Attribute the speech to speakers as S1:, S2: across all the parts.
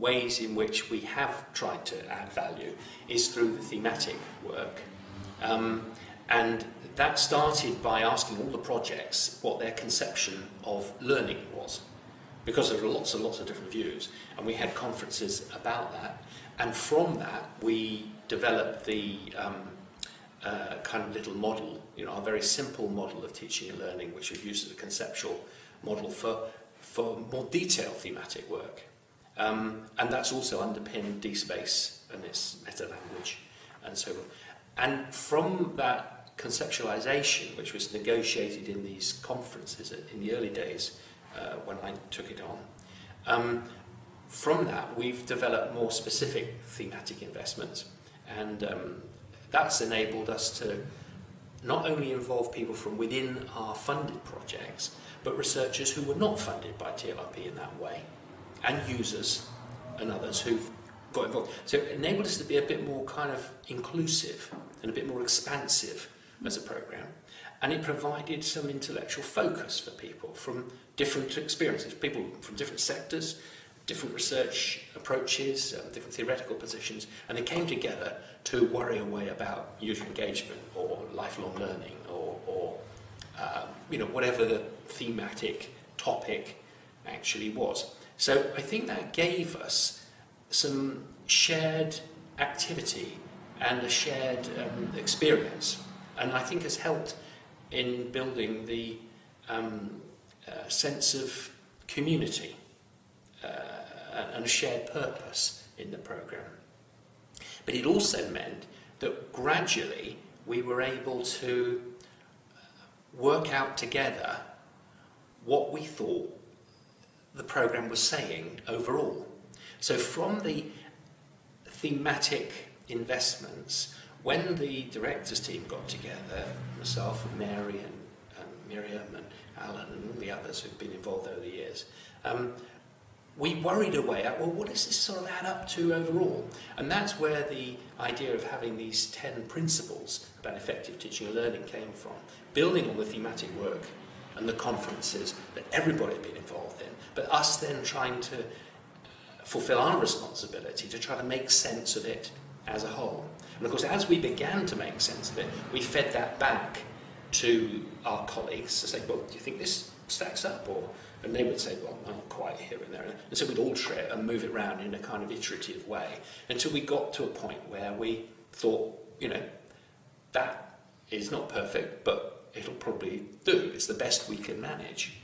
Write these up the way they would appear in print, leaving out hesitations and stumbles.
S1: ways in which we have tried to add value is through the thematic work. And that started by asking all the projects what their conception of learning was, because there were lots and lots of different views, and we had conferences about that. And from that, we developed the kind of little model, you know, a very simple model of teaching and learning, which we've used as a conceptual model for more detailed thematic work. And that's also underpinned DSpace and its meta language and so on. And from that conceptualization, which was negotiated in these conferences in the early days when I took it on, from that we've developed more specific thematic investments, and that's enabled us to not only involve people from within our funded projects, but researchers who were not funded by TLRP in that way, and users and others who've got involved. So it enabled us to be a bit more kind of inclusive and a bit more expansive as a programme, and it provided some intellectual focus for people from different experiences, people from different sectors, different research approaches, different theoretical positions, and they came together to worry away about user engagement or lifelong learning or you know, whatever the thematic topic actually was. So I think that gave us some shared activity and a shared experience, and I think has helped in building the sense of community and a shared purpose in the programme. But it also meant that gradually we were able to work out together what we thought the programme was saying overall. So from the thematic investments, when the directors team got together, myself and Mary and Miriam and Alan and all the others who've been involved over the years, we worried away at, well, what does this sort of add up to overall? And that's where the idea of having these 10 principles about effective teaching and learning came from, building on the thematic work and the conferences that everybody had been involved in, but us then trying to fulfill our responsibility to try to make sense of it as a whole. And of course, as we began to make sense of it, we fed that back to our colleagues to say, well, do you think this stacks up? And they would say, well, not quite here and there. And so we'd alter it and move it around in a kind of iterative way until we got to a point where we thought, you know, that is not perfect, but it'll probably do. It's the best we can manage.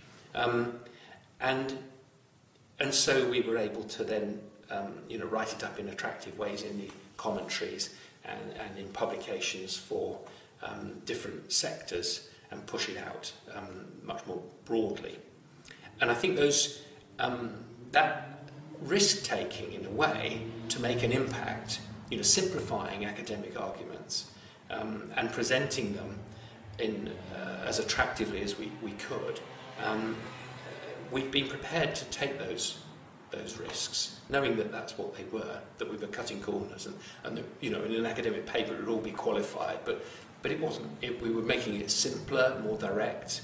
S1: And so we were able to then, you know, write it up in attractive ways in the commentaries and in publications for different sectors and push it out much more broadly. And I think those that risk-taking in a way to make an impact, you know, simplifying academic arguments and presenting them in as attractively as we could, we've been prepared to take those risks, knowing that that's what they were, that we were cutting corners, and that, you know, in an academic paper it would all be qualified, but it wasn't. We were making it simpler, more direct,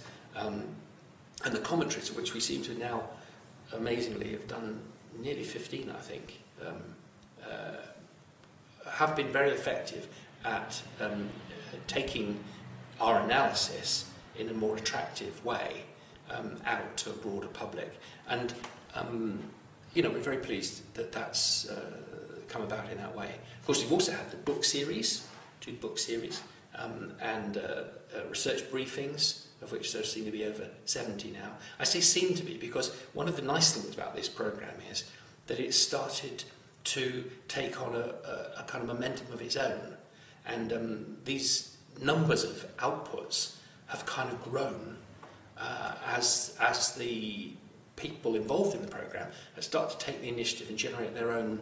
S1: and the commentaries, which we seem to now amazingly have done nearly 15, I think, have been very effective at taking our analysis in a more attractive way out to a broader public. And you know, we're very pleased that that's come about in that way. Of course, we've also had the book series, 2 book series, and research briefings, of which there seem to be over 70 now. I say seem to be because one of the nice things about this programme is that it started to take on a kind of momentum of its own, and these numbers of outputs have kind of grown as the people involved in the programme have started to take the initiative and generate their own.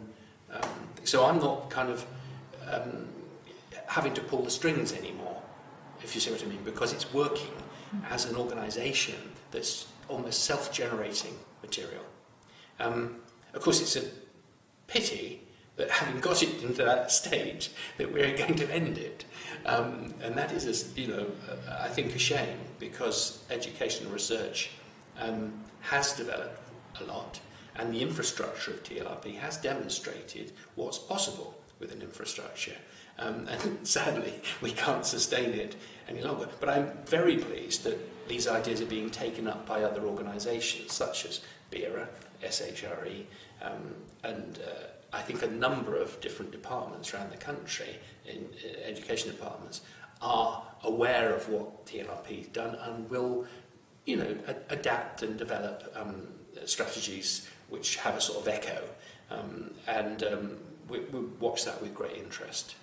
S1: So I'm not kind of having to pull the strings anymore, if you see what I mean, because it's working as an organisation that's almost self-generating material. Of course, it's a pity that having got it into that stage that we're going to end it. And that is, you know, I think a shame, because education and research has developed a lot, And the infrastructure of TLRP has demonstrated what's possible with an infrastructure. And sadly, we can't sustain it any longer. But I'm very pleased that these ideas are being taken up by other organisations, such as BERA, SHRE, and I think a number of different departments around the country, in education departments, are aware of what TLRP has done and will, adapt and develop strategies which have a sort of echo, and we watch that with great interest.